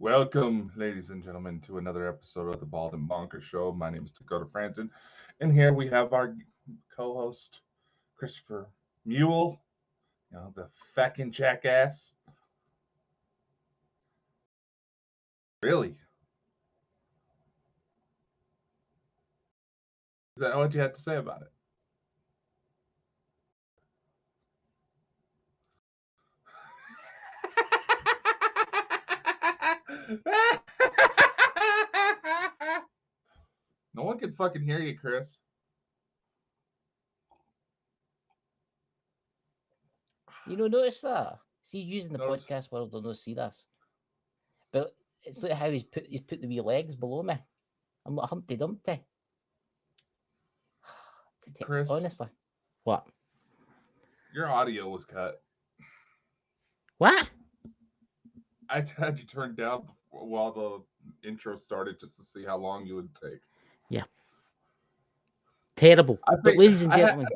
Welcome, ladies and gentlemen, to another episode of the Bald and Bonkers Show. My name is Dakota Franson, and here we have our co-host, Christopher Mule, the feckin' jackass. Really? Is that what you had to say about it? No one can fucking hear you, Chris. Notice that. See, using the Notice- podcast world, they'll not see this. But it's like how he's put the wee legs below me. I'm like Humpty Dumpty. Chris, Honestly. What? your audio was cut. What? I had you turned down while the intro started just to see how long you would take. Yeah. Terrible. But ladies and gentlemen,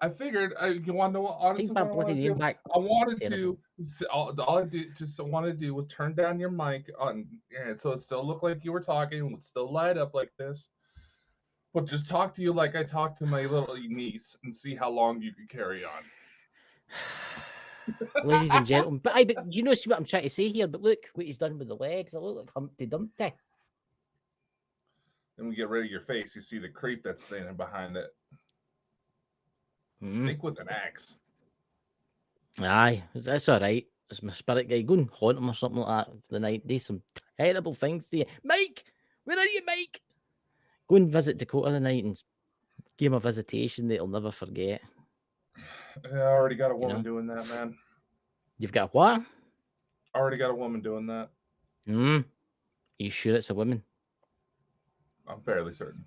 I figured. You want to know what? Honestly, take what my I want bloody to do? name back. I wanted Terrible. to. All I did, just wanted to do was turn down your mic on, and so it still looked like you were talking. It would still light up like this. But just talk to you like I talked to my little niece, and see how long you could carry on. Ladies and gentlemen, but do you see what I'm trying to say here? But look what he's done with the legs. I look like Humpty Dumpty. Then we get rid of your face. You see the creep that's standing behind it. Think with an axe. Aye, that's all right. It's my spirit guy. Go and haunt him or something like that for the night. Do some terrible things to you. Mike, where are you, Mike? Go and visit Dakota the night and give him a visitation that he'll never forget. I already got a woman doing that, man. You've got what? I already got a woman doing that. Are you sure it's a woman? I'm fairly certain.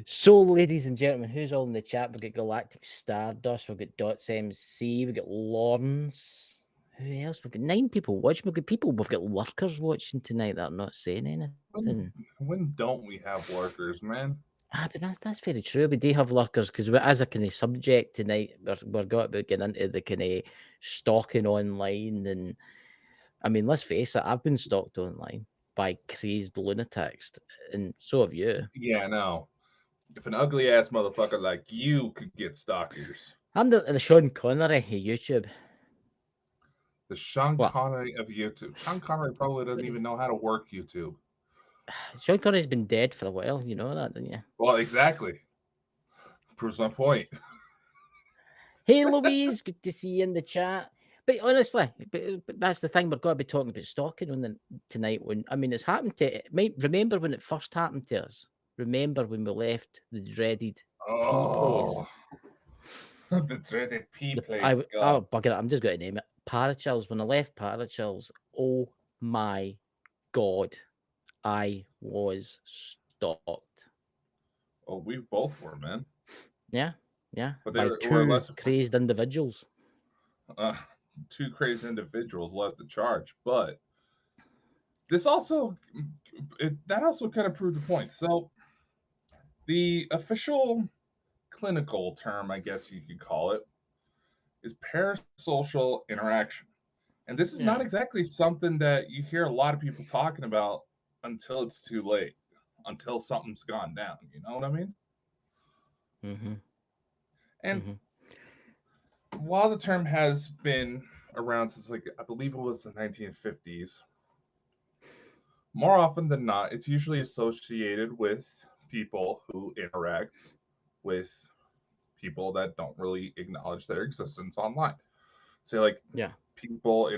So, ladies and gentlemen, who's all in the chat? We've got Galactic Stardust, we've got Dots MC, we've got Lawrence. Who else? We've got 9 people watching. We've got lurkers watching tonight that are not saying anything. When don't we have lurkers, man? But that's very true. We do have lurkers because as a kind of subject tonight, we're going to get into the kind of stalking online. And I mean, let's face it, I've been stalked online by crazed lunatics, and so have you. Yeah, no. If an ugly ass motherfucker like you could get stalkers. I'm the Sean Connery of YouTube. The Sean Connery of YouTube. Sean Connery probably doesn't even know how to work YouTube. Sean Connery's been dead for a while, you know that, don't you? Well, exactly. Proves my point. Hey, Louise, good to see you in the chat. But honestly, but that's the thing, we're going to be talking about stalking on tonight. It's happened to. Remember when it first happened to us? Remember when we left the dreaded P place? The dreaded P place. Oh, bugger it! I'm just going to name it. Parachills. When I left Parachills, oh my god, I was stalked. Oh, we both were, man. Yeah, but by two crazed individuals. 2 crazed individuals left the charge, but this also kind of proved the point. So the official clinical term, I guess you could call it, is parasocial interaction. And this is not exactly something that you hear a lot of people talking about until it's too late, until something's gone down. You know what I mean? Mm-hmm. And while the term has been around since, I believe it was the 1950s, more often than not, it's usually associated with people who interact with people that don't really acknowledge their existence online. Say, people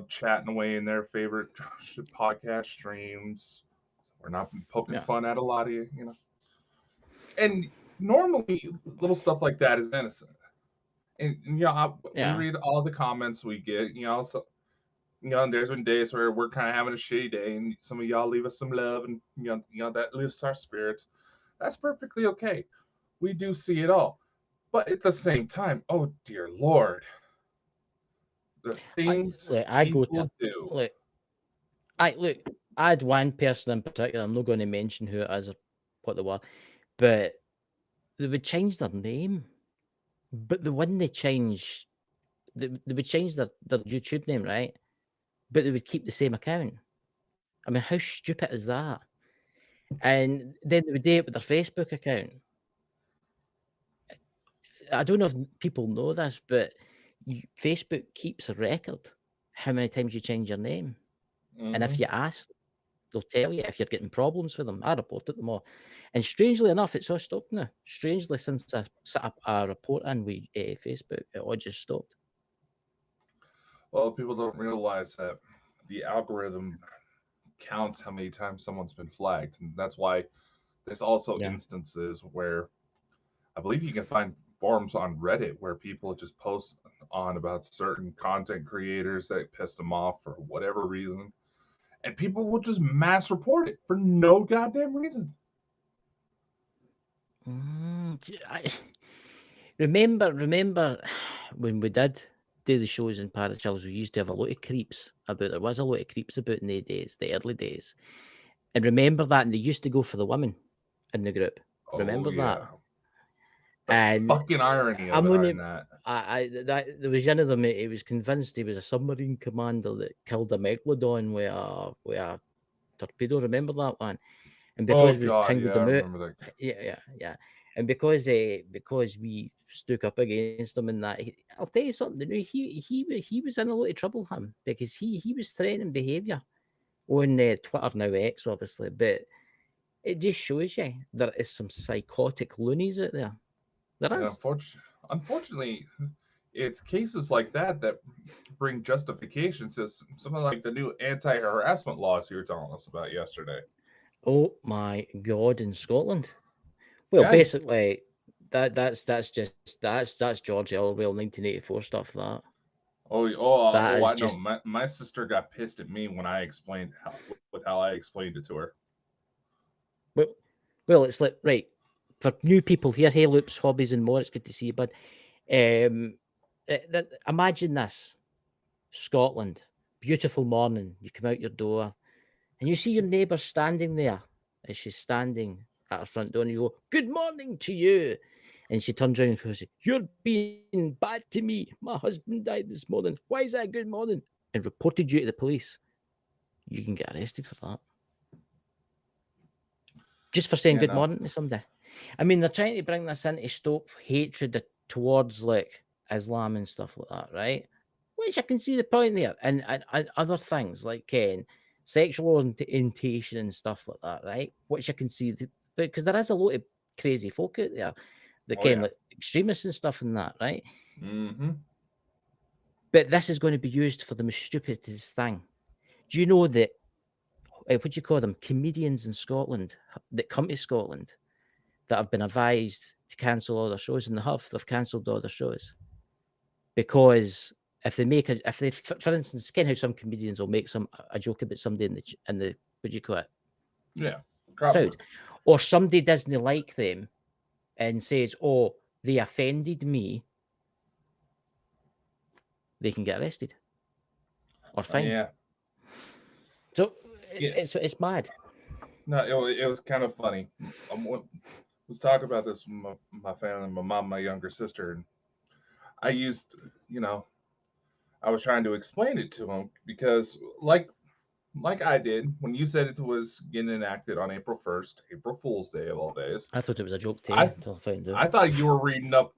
chatting away in their favorite podcast streams. We're not poking fun at a lot of you, And normally, little stuff like that is innocent. And we read all the comments we get, so and there's been days where we're kind of having a shitty day, and some of y'all leave us some love, and that lifts our spirits. That's perfectly okay. We do see it all, but at the same time, oh dear Lord, the things people do. Look, I had one person in particular. I'm not going to mention who it is or what they were, but they would change their name. But the one they changed they would change their YouTube name, right? But they would keep the same account. I mean, how stupid is that? And then they would do it with their Facebook account. I don't know if people know this, but Facebook keeps a record how many times you change your name. And if you ask, they'll tell you if you're getting problems with them. I reported them all. And strangely enough, it's all stopped now. Strangely, since I set up a report in with Facebook, it all just stopped. Well, people don't realize that the algorithm counts how many times someone's been flagged. And that's why there's also instances where I believe you can find forums on Reddit where people just post on about certain content creators that pissed them off for whatever reason. And people will just mass report it for no goddamn reason. Remember when we did do the shows in Parasocial, we used to have a lot of creeps about. There was a lot of creeps about in the days, the early days. And remember that, and they used to go for the women in the group. Remember that? The and fucking irony of that. There was one of them. He was convinced he was a submarine commander that killed a megalodon with a torpedo. Remember that one? And because we pingled them out, yeah. And because we stuck up against him and that, I'll tell you something. He was in a lot of trouble, him, because he was threatening behaviour on Twitter, now X, obviously. But it just shows you there is some psychotic loonies out there. There is. Unfortunately, it's cases like that bring justification to something like the new anti-harassment laws you were telling us about yesterday. Oh my God! In Scotland, well, basically, that's George Orwell 1984 stuff. That. I know. My sister got pissed at me when I explained how I explained it to her. Well, it's like, right, for new people here, hey, Loops, Hobbies and more, it's good to see you, bud. Imagine this. Scotland, beautiful morning, you come out your door, and you see your neighbour standing there as she's standing at her front door, and you go, "Good morning to you." And she turns around and goes, "You're being bad to me. My husband died this morning. Why is that good morning?" And reported you to the police. You can get arrested for that. Just for saying good morning to somebody. I mean, they're trying to bring this in to stop hatred towards like Islam and stuff like that, right? Which I can see the point there, and other things like sexual orientation and stuff like that, right? Which I can see because there is a lot of crazy folk out there that like extremists and stuff and that, right? Mm-hmm. But this is going to be used for the most stupidest thing. Do you know that? What do you call them? Comedians in Scotland that come to Scotland that have been advised to cancel all their shows, and they've cancelled all their shows because if they, for instance, how some comedians will make a joke about somebody in the what do you call it? Yeah, crowd, or somebody doesn't like them and says, "Oh, they offended me," they can get arrested or fined. Yeah. So it's mad. No, it was kind of funny. I was talking about this with my family, my mom, my younger sister, and I used, I was trying to explain it to them because, like I did when you said it was getting enacted on April 1st, April Fool's Day of all days. I thought it was a joke too. I thought you were reading up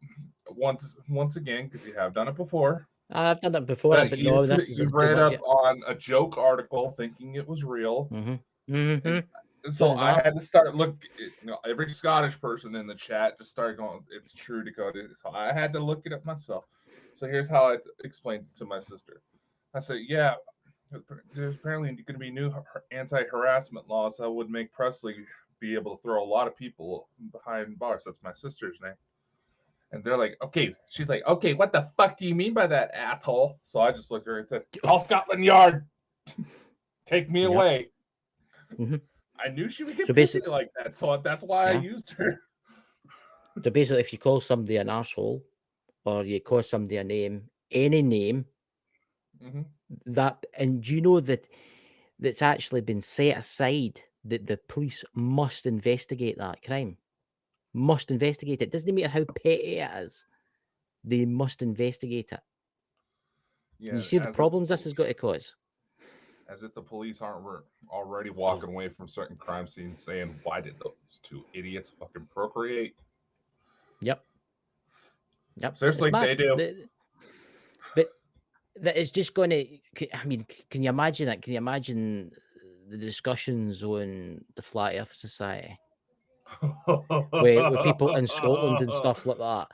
once again because you have done it before. I've done it before, but no, this is you read up on a joke article thinking it was real. Mm-hmm. And so I had to start every Scottish person in the chat just started going, "It's true, Dakota." So I had to look it up myself. So here's how I explained it to my sister. I said, "Yeah, there's apparently going to be new anti-harassment laws that would make Presley be able to throw a lot of people behind bars." That's my sister's name. And they're like, "Okay." She's like, "Okay, what the fuck do you mean by that, asshole?" So I just looked at her and said, "Call Scotland Yard. Take me away." Mm-hmm. I knew she would get busy like that, so that's why I used her. So basically, if you call somebody an asshole, or you call somebody a name, any name, and do you know that's actually been set aside that the police must investigate that crime? Must investigate it. Doesn't matter how petty it is. They must investigate it. Yeah, You see the problems this has got to cause. As if the police aren't already walking away from certain crime scenes saying, why did those two idiots fucking procreate? Yep. Seriously, It's mad. they do. But that is just going to. I mean, can you imagine it? Can you imagine the discussions on the Flat Earth Society, with people in Scotland and stuff like that?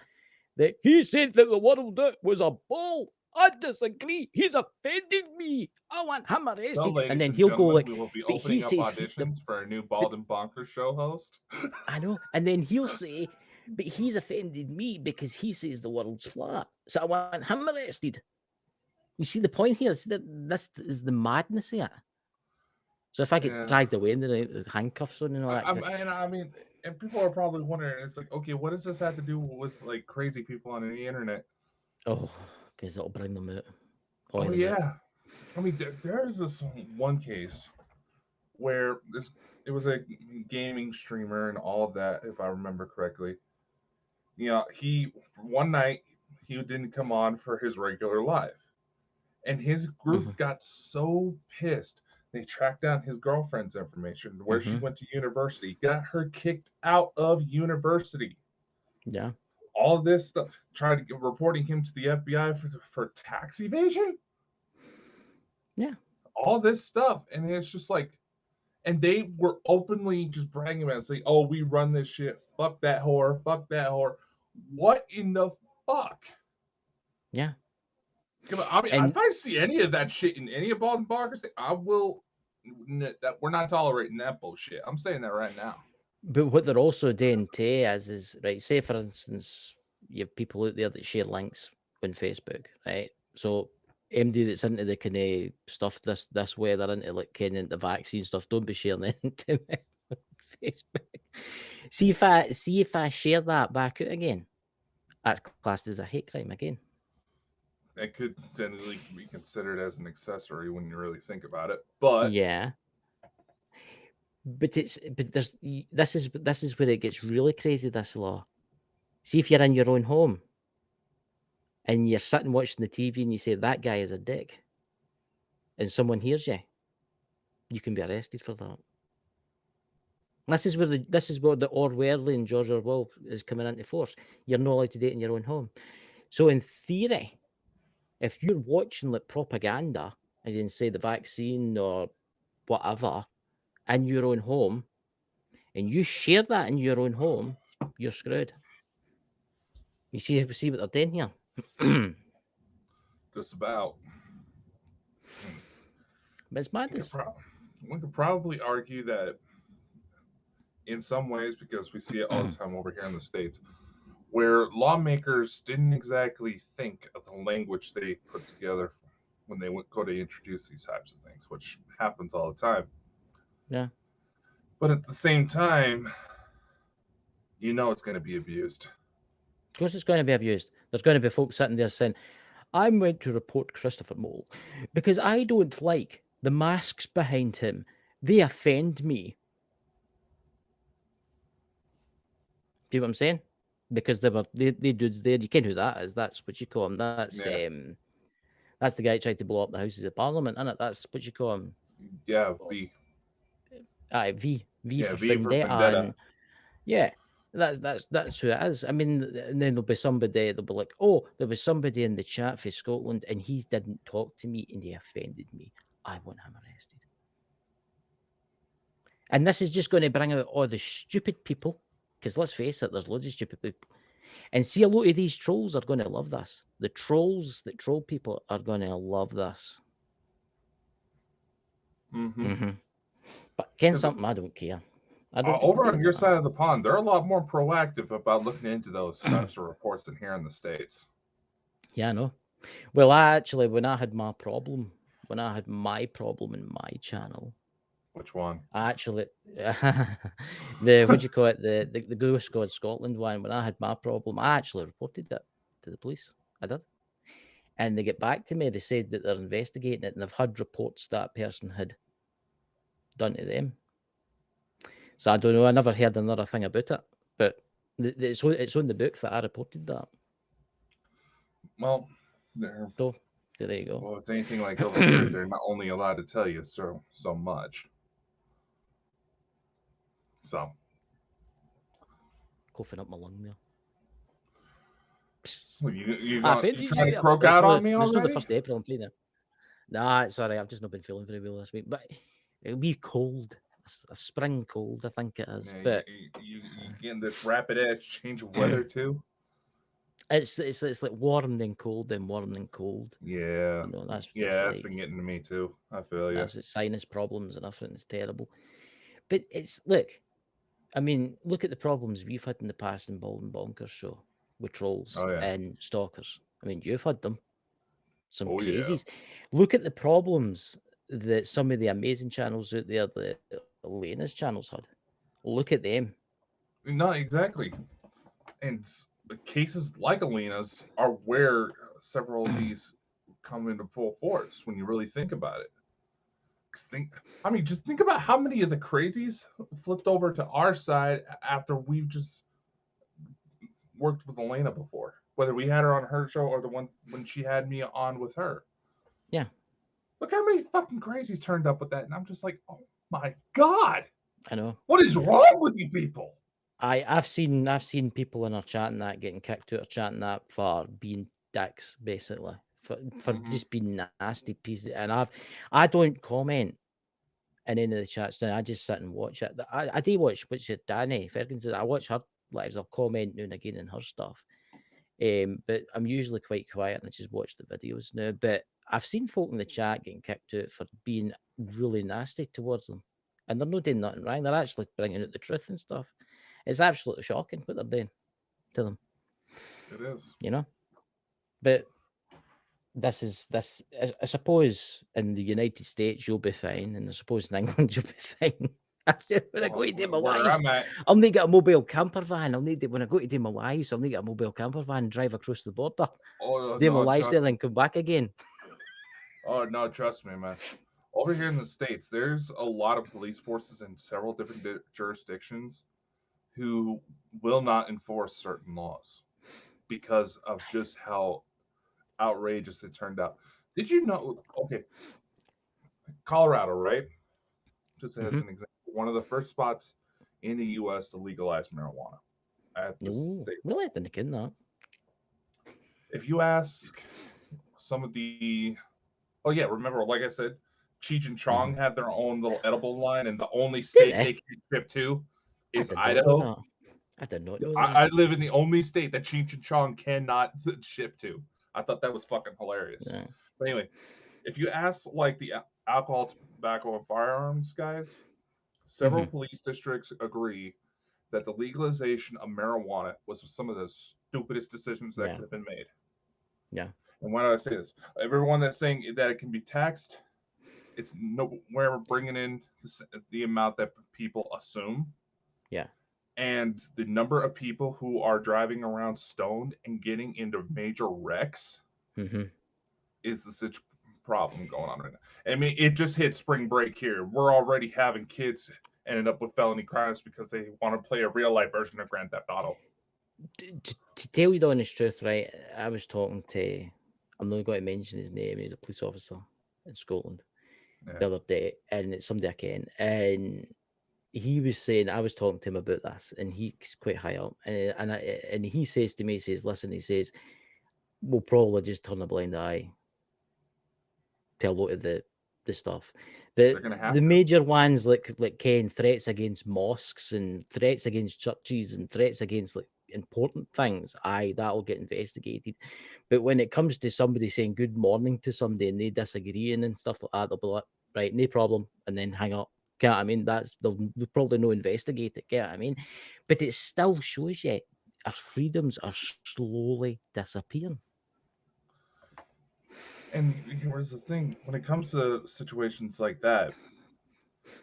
That he said that the world was a ball. I disagree. He's offended me. I want him arrested. So, ladies and then and he'll gentlemen, go like, we will be but he opening up says auditions for a new Bald and Bonkers show host. I know. And then he'll say, but he's offended me because he says the world's flat. So I want him arrested. You see the point here? See that this is the madness here. So if I get dragged away and the handcuffs on and all that, I mean, and people are probably wondering, it's like, okay, what does this have to do with like crazy people on the internet? Oh, because it'll bring them out. Oh yeah, I mean, there's this one case where it was a gaming streamer and all of that, if I remember correctly. You know, one night he didn't come on for his regular live, and his group got so pissed they tracked down his girlfriend's information, where she went to university, got her kicked out of university. Yeah. All of this stuff, tried reporting him to the FBI for tax evasion. Yeah. All this stuff, and it's just like, and they were openly just bragging about it, saying, "Oh, we run this shit. Fuck that whore. Fuck that whore." What in the fuck? Yeah. I mean, if I see any of that shit in any of Bald and Bonkers, I will. That we're not tolerating that bullshit. I'm saying that right now. But what they're also doing too is right. Say for instance, you have people out there that share links on Facebook, right? So MD that's into the kind of stuff this way, they're into like kind of the vaccine stuff. Don't be sharing it to me on Facebook. See if I share that back out again, that's classed as a hate crime again. It could technically be considered as an accessory when you really think about it, but yeah. But this is where it gets really crazy. This law. See if you're in your own home and you're sitting watching the TV and you say that guy is a dick, and someone hears you, you can be arrested for that. This is where the Orwellian George Orwell is coming into force. You're not allowed to do it in your own home. So in theory, if you're watching like propaganda, as in say the vaccine or whatever, in your own home, and you share that in your own home, you're screwed. You see what they're doing here? Just about. But it's madness. We could probably argue that in some ways, because we see it all the time over here in the States, where lawmakers didn't exactly think of the language they put together when they go to introduce these types of things, which happens all the time. Yeah. But at the same time, you know it's going to be abused. Of course it's going to be abused. There's going to be folks sitting there saying, I'm going to report Christopher Mole because I don't like the masks behind him. They offend me. Do you know what I'm saying? Because they dudes there. You can't know who that is. That's what you call him. That's the guy that tried to blow up the Houses of Parliament, isn't it? That's what you call him. Yeah, V. V for V for Vendetta. Vendetta. And yeah, that's who it is. I mean, and then there'll be somebody. They'll be like, "Oh, there was somebody in the chat for Scotland, and he didn't talk to me, and he offended me. I want him arrested." And this is just going to bring out all the stupid people, because let's face it, there's loads of stupid people. And see, a lot of these trolls are going to love this. The trolls that troll people are going to love this. But Ken something, I don't care. Over on your side of the pond, they're a lot more proactive about looking into those types of reports than here in the States. Yeah, I know. Well, when I had my problem in my channel. Which one? Actually, the what do you call it? The Ghost God Scotland one. When I had my problem, I actually reported it to the police. I did, and they get back to me. They said that they're investigating it, and they've had reports that person had done to them. So I don't know. I never heard another thing about it, but it's on the book that I reported that. Well, So there you go. Well, it's anything like over here. They're not only allowed to tell you so much. So Coughing up my lung there. you Ah, got fair you dues, trying to yeah. croak out on me There's no the already? 1st of April, I'm fine there. Nah, it's alright. I've just not been feeling very well this week. But it'll be cold. A spring cold, I think it is. Yeah, But you getting this rapid ass change of weather too? it's like warm then cold, then warm then cold. Yeah, You know, that's what it's that's like. been getting to me too. I feel you. That's it, sinus problems and everything. It's terrible. But it's look, I mean, look at the problems we've had in the past in Bald and Bonkers show with trolls Oh yeah. and stalkers. I mean, you've had them. Some Oh yeah. crazies. Look at the problems that some of the amazing channels out there, the Elena's channels had. Look at them. No, exactly. And cases like Alina's are where several of these come into full force when you really think about it. 'Cause I mean, just think about how many of the crazies flipped over to our side after we've just worked with Elena before, whether we had her on her show or the one when she had me on with her. Yeah. Look how many fucking crazies turned up with that, and I'm just like, oh my god, I know. what is wrong with you people? I've seen people in our chat and that getting kicked out of chat and that for being dicks, basically. For just being nasty pieces. And I don't comment in any of the chats now. I just sit and watch it. I do watch what's it, Danny Ferguson. I watch her lives. I'll comment now and again in her stuff. But I'm usually quite quiet and I just watch the videos now. But I've seen folk in the chat getting kicked out for being really nasty towards them. And they're not doing nothing wrong. They're actually bringing out the truth and stuff. It's absolutely shocking what they're doing to them. It is. You know? But this I suppose in the United States you'll be fine, and I suppose in England you'll be fine. When I go to do my Where wives, I'm at, I'll need to get a mobile camper van. When I go to do my wives, I'll need to get a mobile camper van and drive across the border. oh Do my no, wives there, trust me. then come back again. Oh no, trust me, man. Over here in the States, there's a lot of police forces in several different jurisdictions who will not enforce certain laws because of just how outrageous it turned out. Did you know? Okay, Colorado, right? Just as an example, one of the first spots in the U.S. to legalize marijuana at the No, state really, I level. didn't get that. If you ask some of the, oh yeah, remember, like I said, Cheech and Chong had their own little edible line, and the only Did state they? they can ship to I is did not know Idaho. that. I did not know I that. live in the only state that Cheech and Chong cannot ship to. I thought that was fucking hilarious. Yeah. But anyway, if you ask like the alcohol, tobacco, and firearms guys, several police districts agree that the legalization of marijuana was some of the stupidest decisions that Yeah. could have been made. Yeah. And why do I say this? Everyone that's saying that it can be taxed, it's nowhere bringing in the amount that people assume. Yeah. And the number of people who are driving around stoned and getting into major wrecks is the problem going on right now. I mean, it just hit spring break here. We're already having kids ended up with felony crimes because they want to play a real life version of Grand Theft Auto. To tell you the honest truth, right? I was talking to, I'm not going to mention his name. He's a police officer in Scotland the other day, and it's somebody I ken, and he was saying, I was talking to him about this, and he's quite high up, and he says to me, he says, listen, he says, we'll probably just turn a blind eye to a lot of the stuff. The major ones like Ken, threats against mosques and threats against churches and threats against like important things, that'll get investigated. But when it comes to somebody saying good morning to somebody and they disagree and stuff like that, they'll be like, right, no problem, and then hang up. Get what I mean? They'll probably no investigate it. Get what I mean? But it still shows you our freedoms are slowly disappearing. And here's the thing: when it comes to situations like that,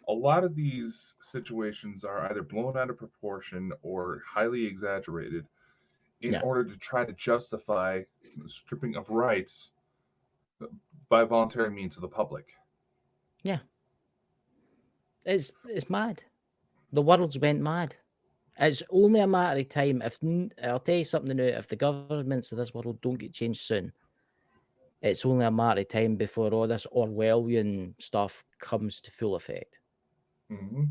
a lot of these situations are either blown out of proportion or highly exaggerated in order to try to justify the stripping of rights by voluntary means of the public. Yeah. It's mad. The world's went mad. It's only a matter of time. I'll tell you something now, if the governments of this world don't get changed soon, It's only a matter of time before all this Orwellian stuff comes to full effect. Mm-hmm.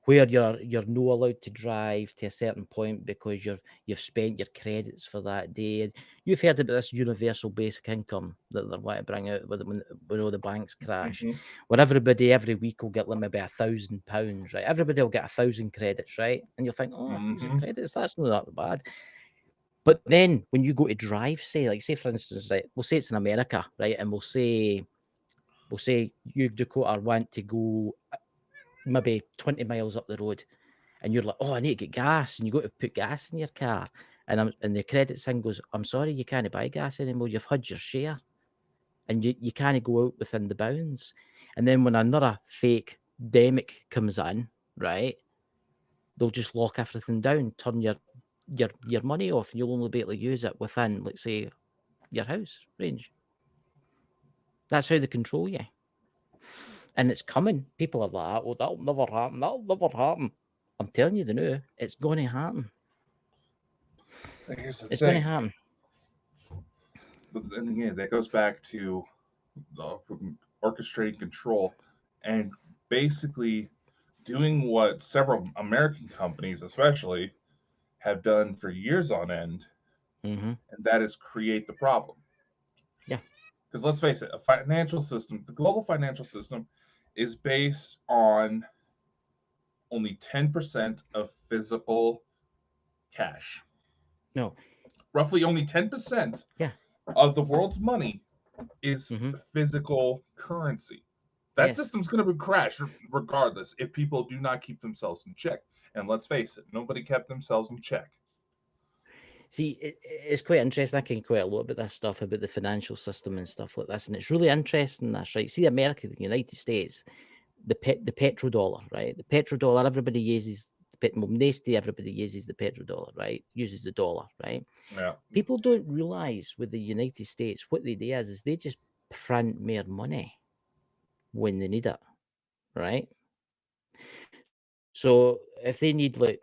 Where you're not allowed to drive to a certain point because you've spent your credits for that day. And you've heard about this universal basic income that they're want to bring out when all the banks crash, Mm-hmm. where everybody every week will get like maybe £1,000, right? Everybody will get 1,000 credits, right? And you'll think, oh, 1,000 Mm-hmm. credits, that's not that bad. But then when you go to drive, say for instance, right, we'll say it's in America, right, and we'll say you, Dakota, want to go maybe 20 miles up the road, and you're like, oh, I need to get gas, and you go to put gas in your car, and the credit thing goes, I'm sorry, you can't buy gas anymore, you've had your share, and you can't go out within the bounds. And then when another fake demic comes in, right, they'll just lock everything down, turn your money off, and you'll only be able to use it within, let's say, your house range. That's how they control you. And it's coming. People are like, oh, that'll never happen. That'll never happen. I'm telling you, it's going to happen. Here's the It's going to thing. happen. But then again, that goes back to the orchestrating control and basically doing what several American companies, especially, have done for years on end, Mm-hmm. and that is create the problem. Yeah. Because let's face it, a financial system, the global financial system, is based on only 10% of physical cash. No. Roughly only 10% Yeah. of the world's money is Mm-hmm. physical currency. That Yes. system's going to crash regardless if people do not keep themselves in check. And let's face it, nobody kept themselves in check. See, it's quite interesting. I can quite a lot about this stuff, about the financial system and stuff like this. And it's really interesting, that's right. See, America, the United States, the petrodollar, right? The petrodollar, everybody uses, mostly everybody uses the petrodollar, right? Uses the dollar, right? Yeah. People don't realize with the United States, what they do is they just print more money when they need it, right? So if they need like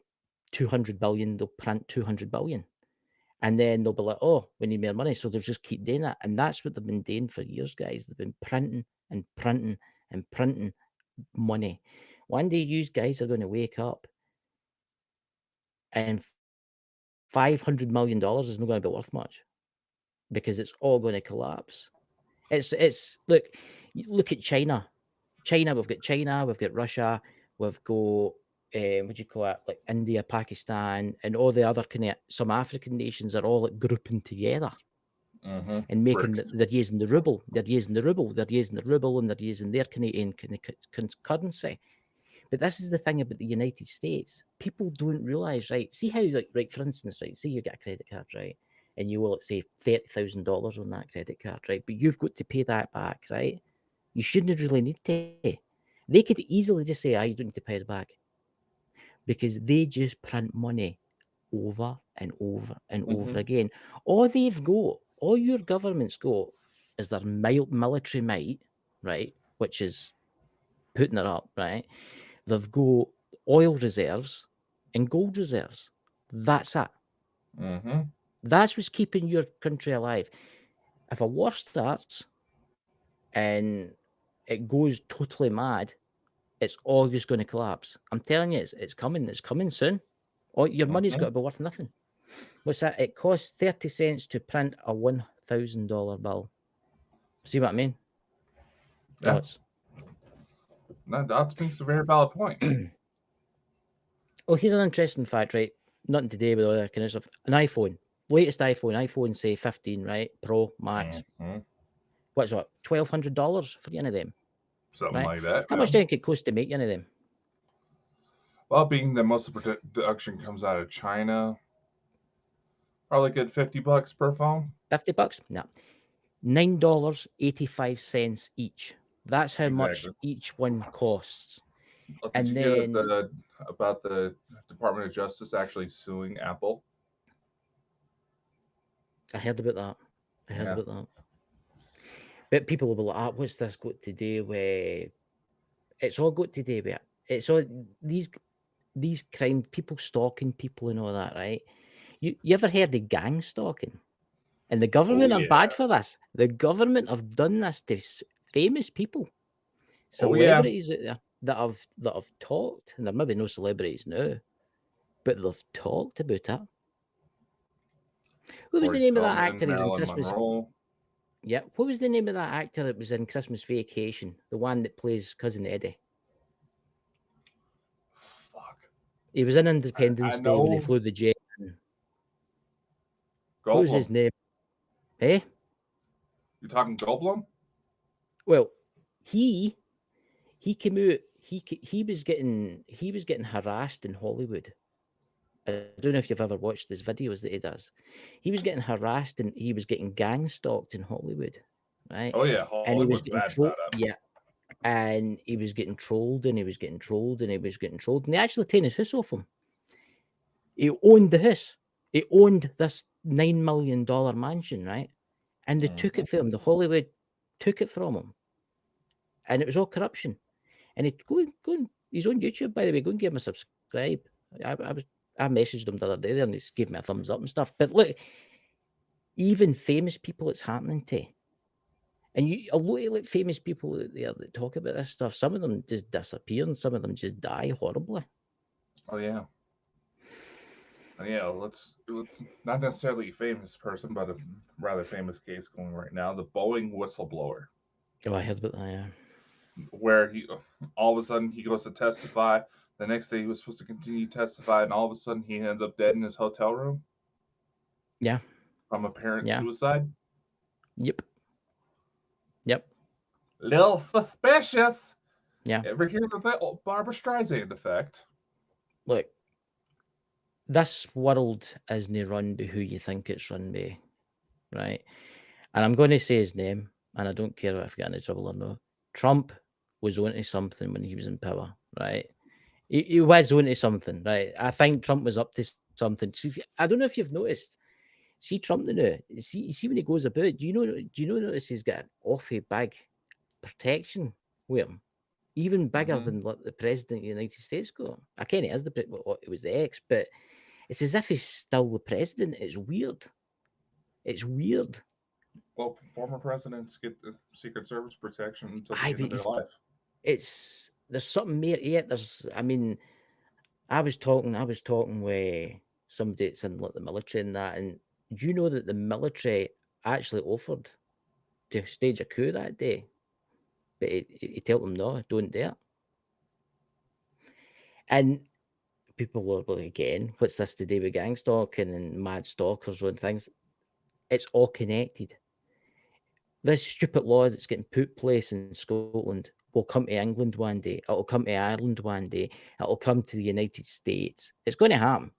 200 billion, they'll print 200 billion. And then they'll be like, oh, we need more money. So they'll just keep doing it. And that's what they've been doing for years, guys. They've been printing and printing and printing money. One day you guys are going to wake up and $500 million is not going to be worth much because it's all going to collapse. It's look at China. We've got Russia, we've got what do you call it, like India, Pakistan, and all the other kind of some African nations are all like grouping together and making they're using the ruble, and they're using their Canadian currency. But this is the thing about the United States. People don't realize, right? See how, like, right, for instance, right, say you get a credit card, right? And you will, let's say, $30,000 on that credit card, right? But you've got to pay that back, right? You shouldn't really need to. They could easily just say, you don't need to pay it back. Because they just print money over and over and over again. All your government's got is their military might, right? Which is putting it up, right? They've got oil reserves and gold reserves. That's it. That's what's keeping your country alive. If a war starts and it goes totally mad, it's all just going to collapse. I'm telling you, it's coming. It's coming soon. Your money's got to be worth nothing. What's that? It costs 30 cents to print a $1,000 bill. See what I mean? Yeah. Thoughts? No, that makes a very valid point. Oh, here's an interesting fact, right? Nothing to do with all that kind of stuff. An iPhone, latest iPhone, say 15, right? Pro, Max. What's what? $1,200 for any of them. Something Right? like that. How much do you think it costs to make any of them? Well, being that most of the production comes out of China, probably good $50 per phone. $50? No. $9.85 each. That's how much each one costs. Well, did you hear about the Department of Justice actually suing Apple? I heard about that. But people will be like, what's this got to do with? It's all got to do with it. It's all these crime, people stalking people and all that, right? You ever heard of gang stalking? And the government are bad for this. The government have done this to famous people, celebrities out there that have talked, and there may be no celebrities now, but they've talked about it. What was the name of that actor who was in Christmas? Monroe. Yeah, what was the name of that actor that was in Christmas Vacation? The one that plays Cousin Eddie. Fuck. He was in Independence Day when they flew the jet. What was his name? Hey? You talking Goldblum? Well, he came out. He was getting harassed in Hollywood. I don't know if you've ever watched his videos that he does. He was getting harassed and he was getting gang stalked in Hollywood, right? Oh yeah, and he was getting trolled. Yeah, and he was getting trolled and he was getting trolled and he was getting trolled, and they actually taken his house off him. He owned the house. He owned this $9 million mansion, right? And they took it from him. The Hollywood took it from him, and it was all corruption. And he go and he's on YouTube, by the way. Go and give him a subscribe. I messaged him the other day there, and he gave me a thumbs up and stuff. But look, even famous people, it's happening to. And a lot of like famous people out there that talk about this stuff, some of them just disappear, and some of them just die horribly. Oh yeah. Yeah, let's not necessarily a famous person, but a rather famous case going right now. The Boeing whistleblower. Oh, I heard about that, yeah. Where he all of a sudden he goes to testify. The next day he was supposed to continue to testify, and all of a sudden he ends up dead in his hotel room. Yeah. From apparent suicide. Yep. Little suspicious. Yeah. Ever hear of that Barbara Streisand effect? Look, this world isn't run by who you think it's run by, right? And I'm going to say his name, and I don't care if I get into trouble or not. Trump was onto something when he was in power, right? He was onto something, right? I think Trump was up to something. See, I don't know if you've noticed. See Trump now. See when he goes about. Do you notice he's got an awfully big protection with him, even bigger than what the president of the United States got. I can't. It is it was the ex, but it's as if he's still the president. It's weird. It's weird. Well, former presidents get the Secret Service protection until the end of their life. There's something more to it. I mean, I was talking with somebody that's in like the military and that, and do you know that the military actually offered to stage a coup that day, but he told them no, don't do it. And people were like, again, what's this to do with gang stalking and mad stalkers and things? It's all connected. This stupid law that's getting put place in Scotland will come to England one day. It'll come to Ireland one day. It'll come to the United States. It's going to happen.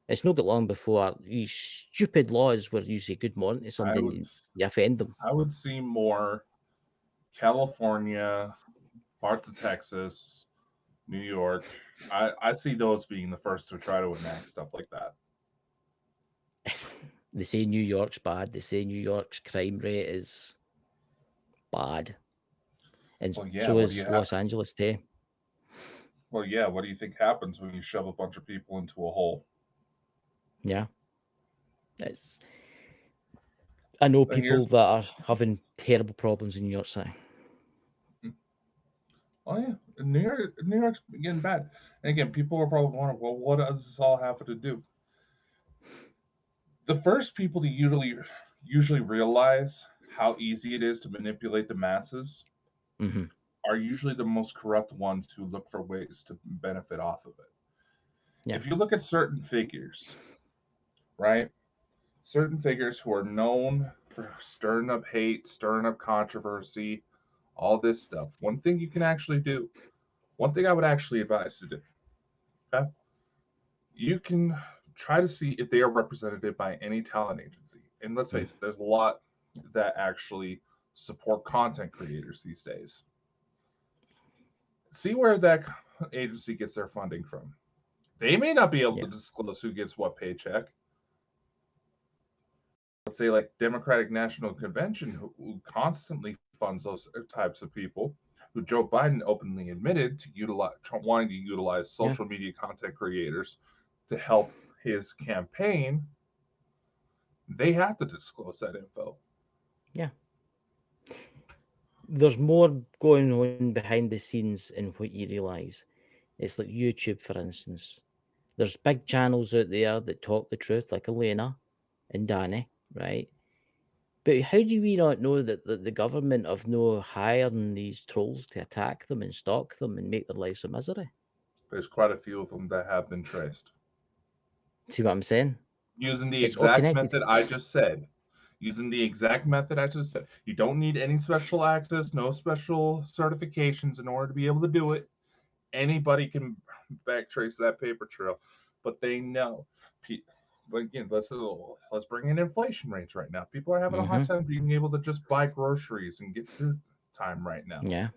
It's not got long before these stupid laws where you say good morning to somebody and you offend them. I would see more California, parts of Texas, New York. I see those being the first to try to enact stuff like that. They say New York's bad. They say New York's crime rate is bad. And so is Los Angeles too. Well, yeah. What do you think happens when you shove a bunch of people into a hole? Yeah. I know people that are having terrible problems in New York City. Oh yeah, New York's getting bad. And again, people are probably wondering, well, what does this all have to do? The first people to usually realize how easy it is to manipulate the masses are usually the most corrupt ones who look for ways to benefit off of it. Yeah. If you look at certain figures, right? Certain figures who are known for stirring up hate, stirring up controversy, all this stuff. One thing you can actually do, one thing I would actually advise to do, okay? You can try to see if they are represented by any talent agency. And let's face it, there's a lot that actually support content creators these days. See where that agency gets their funding from. They may not be able to disclose who gets what paycheck. Let's say like Democratic National Convention, who constantly funds those types of people, who Joe Biden openly admitted to wanting to utilize social media content creators to help his campaign. They have to disclose that info. Yeah. There's more going on behind the scenes in what you realise. It's like YouTube, for instance. There's big channels out there that talk the truth, like Elena and Danny, right? But how do we not know that the government have no hiring these trolls to attack them and stalk them and make their lives a misery? There's quite a few of them that have been traced. See what I'm saying? Using the It's all exact connected. method I just said. Using the exact method I just said. You don't need any special access, no special certifications in order to be able to do it. Anybody can backtrace that paper trail, but they know. But again, let's bring in inflation rates right now. People are having a hard time being able to just buy groceries and get through time right now. Yeah.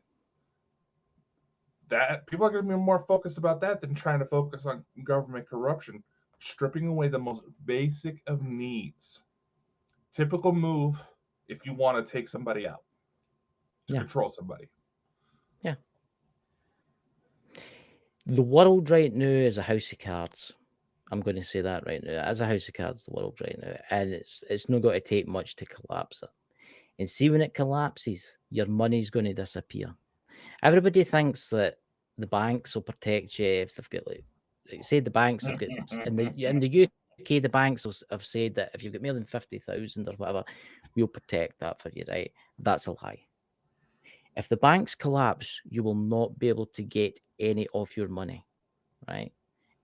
That people are going to be more focused about that than trying to focus on government corruption, stripping away the most basic of needs. Typical move if you want to take somebody out to control somebody. Yeah. The world right now is a house of cards. I'm going to say that right now. As a house of cards, the world right now. And it's not going to take much to collapse it. And see, when it collapses, your money's going to disappear. Everybody thinks that the banks will protect you if they've got, like say the banks have got, in the UK, the banks have said that if you've got more than 50,000 or whatever, we'll protect that for you, right? That's a lie. If the banks collapse, you will not be able to get any of your money, right?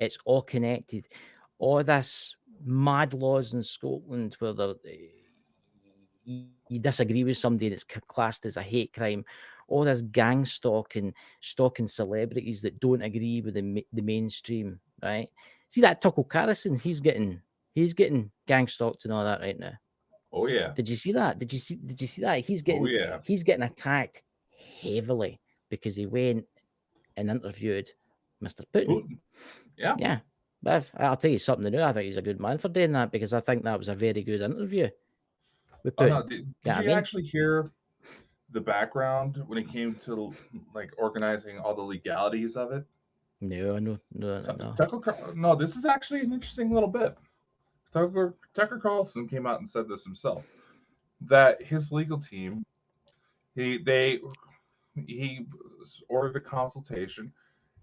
It's all connected. All this mad laws in Scotland where you disagree with somebody and it's classed as a hate crime. All this gang stalking celebrities that don't agree with the mainstream, right? See that Tucker Carlson, he's getting gang stalked and all that right now. Oh yeah. Did you see that? Did you see that? He's getting attacked heavily because he went and interviewed Mr. Putin. Yeah. Yeah. But I'll tell you something new. I think he's a good man for doing that because I think that was a very good interview with Putin. Oh no! Did you actually hear the background when it came to like organizing all the legalities of it? No. No, this is actually an interesting little bit. Tucker Carlson came out and said this himself that his legal team he ordered a consultation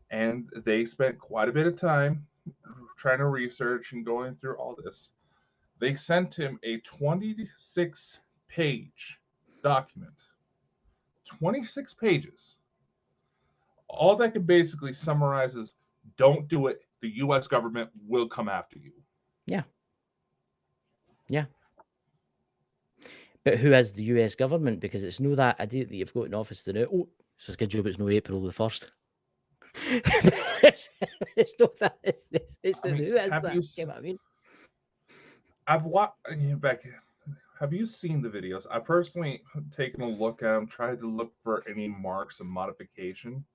and they spent quite a bit of time trying to research and going through all this. They sent him a 26-page document. 26 pages. All that can basically summarize is don't do it. The US government will come after you. Yeah. Yeah. But who is the US government? Because it's no that idiot that you've got in office to know. Oh, it's a schedule, but it's no April the 1st. It's not that. It's who is that? You know what I mean? I've watched Becky. Have you seen the videos? I personally taken a look at them, tried to look for any marks of modification.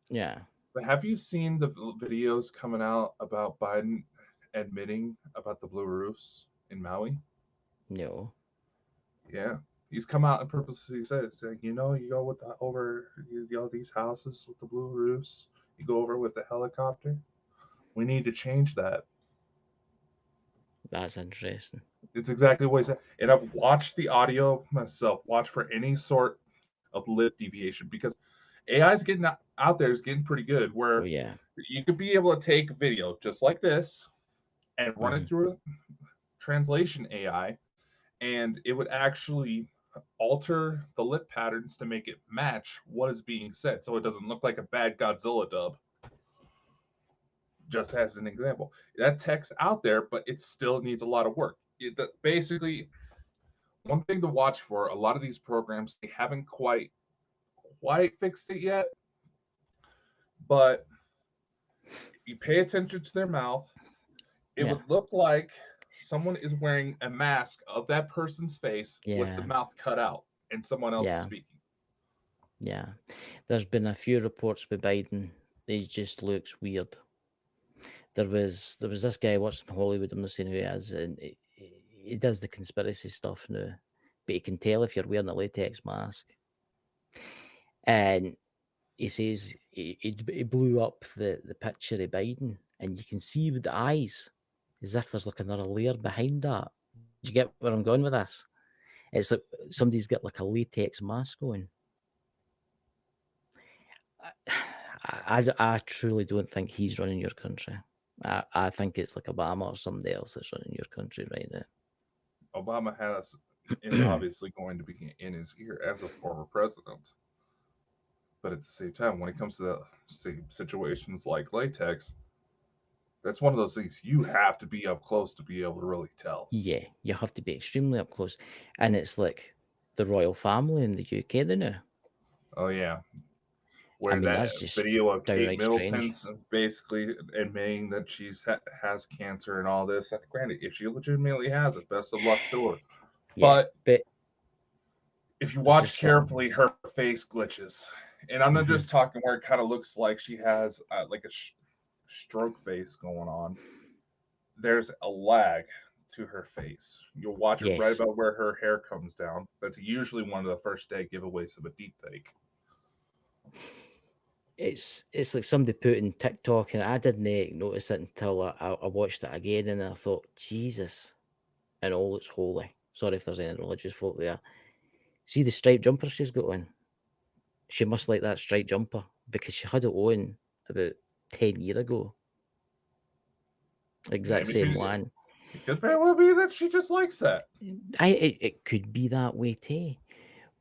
Yeah. But have you seen the videos coming out about Biden admitting about the blue roofs in Maui? No. Yeah. He's come out and purposely says, you know, you go with all these houses with the blue roofs, you go over with the helicopter. We need to change that. That's interesting. It's exactly what he said. And I've watched the audio myself, watch for any sort of lip deviation because AI is getting out there, is getting pretty good where you could be able to take a video just like this and run it through a translation AI, and it would actually alter the lip patterns to make it match what is being said so it doesn't look like a bad Godzilla dub. Just as an example, that text out there, but it still needs a lot of work. Basically, one thing to watch for, a lot of these programs, they haven't quite fixed it yet, but you pay attention to their mouth, it would look like someone is wearing a mask of that person's face with the mouth cut out and someone else is speaking. Yeah. There's been a few reports with Biden. He just looks weird. There was this guy watching Hollywood, I'm not saying who he is, and he does the conspiracy stuff now, but he can tell if you're wearing a latex mask. And he says he blew up the picture of Biden, and you can see with the eyes as if there's like another layer behind that. you get where I'm going with this? It's like somebody's got like a latex mask on. I truly don't think he's running your country. I think it's like Obama or somebody else that's running your country right now. Obama is obviously going to be in his ear as a former president. But at the same time, when it comes to the same situations like latex, that's one of those things you have to be up close to be able to really tell. Yeah, you have to be extremely up close. And it's like the royal family in the UK, they know. Oh yeah, I where mean, that that's just video of Kate downright strange. Middleton's basically admitting that has cancer and all this. And granted, if she legitimately has it, best of luck to her. Yeah, But but if you there's watch just some. carefully, her face glitches, and I'm not just talking where it kind of looks like she has like a stroke face going on. There's a lag to her face. You'll watch it right Yes, about where her hair comes down. That's usually one of the first day giveaways of a deep fake. it's like somebody put in TikTok, and I didn't notice it until I watched it again, and I thought, Jesus, and all it's holy. Sorry if there's any religious folk there. See the striped jumper she's got on? She must like that striped jumper because she had it on about 10 years ago. Exact Maybe same she. one. It could very well be that she just likes that. It could be that way too.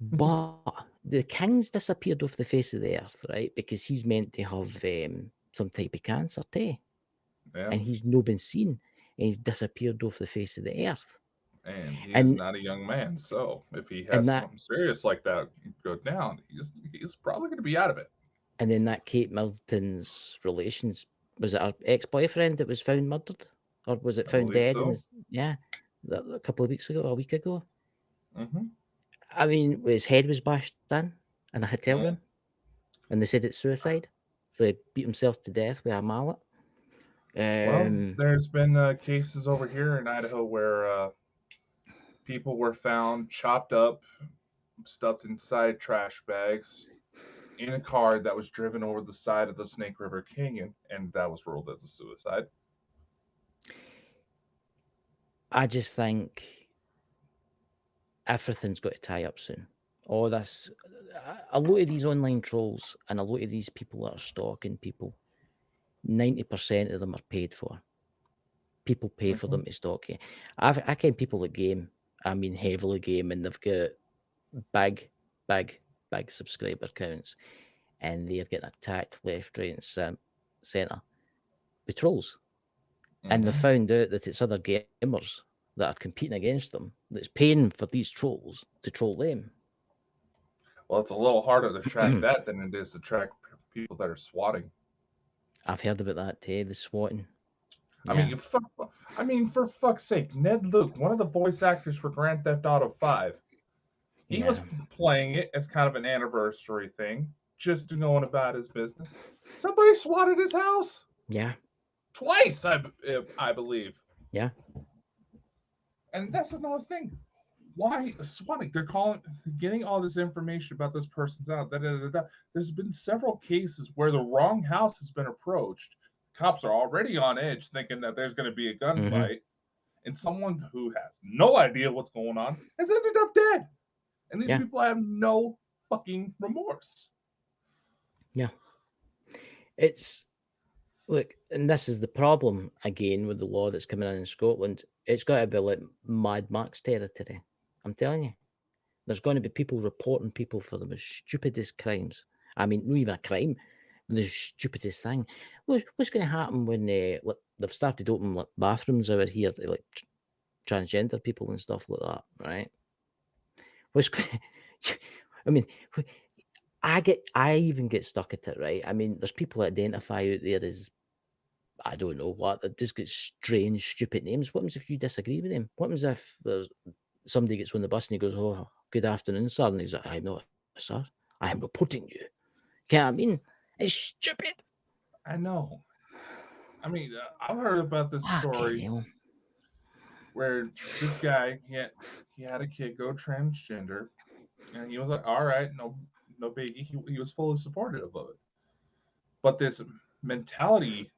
But the king's disappeared off the face of the earth, right? Because he's meant to have some type of cancer too. Yeah, And he's no been seen. And he's disappeared off the face of the earth. and he is And not a young man, so if he and has that something serious like that go down, he's probably going to be out of it. and then that Kate Middleton's relations, was it her ex-boyfriend that was found murdered? Or was it I found believe dead in so. his a couple of weeks ago, a week ago? Mm-hmm. I mean, his head was bashed in a hotel Mm-hmm. room, and they said it's suicide. So he beat himself to death with a mallet. Well, Um, there's been cases over here in Idaho where people were found chopped up, stuffed inside trash bags in a car that was driven over the side of the Snake River Canyon, and that was ruled as a suicide. I just think everything's got to tie up soon. All this, a lot of these online trolls and a lot of these people that are stalking people, 90% of them are paid for. People pay for Mm-hmm. them to stalk you. I ken people that game, I mean heavily game, and they've got big, big, big subscriber counts, and they're getting attacked left, right, and centre with trolls. And they Mm-hmm. found out that it's other gamers that are competing against them that's paying for these trolls to troll them. Well, it's a little harder to track that than it is to track people that are swatting. I've heard about that too, the swatting. I Yeah, mean, for fuck's sake, Ned Luke, one of the voice actors for Grand Theft Auto 5, he was yeah, playing it as kind of an anniversary thing, just going about his business. Somebody swatted his house yeah, twice, I believe. yeah, And that's another thing. Why swatting? They're getting all this information about this person's out. Da, da, da, da. There's been several cases where the wrong house has been approached. Cops are already on edge, thinking that there's going to be a mm-hmm, gunfight, and someone who has no idea what's going on has ended up dead. And these yeah, people have no fucking remorse. yeah. It's look, and this is the problem again with the law that's coming in Scotland. It's got to be like Mad Max territory. I'm telling you, there's going to be people reporting people for the most stupidest crimes. I mean, not even a crime, the stupidest thing. What's going to happen when like, they've started opening like bathrooms over here to like transgender people and stuff like that, right? What's going to, I mean, I even get stuck at it, right? I mean, there's people that identify out there as I don't know what, that just get strange, stupid names. What happens if you disagree with them? What happens if there's somebody gets on the bus and he goes, "Oh, good afternoon, sir," and he's like, "I'm not, sir. I am reporting you." You know what I mean? It's stupid. I know. I mean, I've heard about this Fucking story hell. where this guy he had a kid go transgender, and he was like, "All right, no biggie." He was fully supportive of it, but this mentality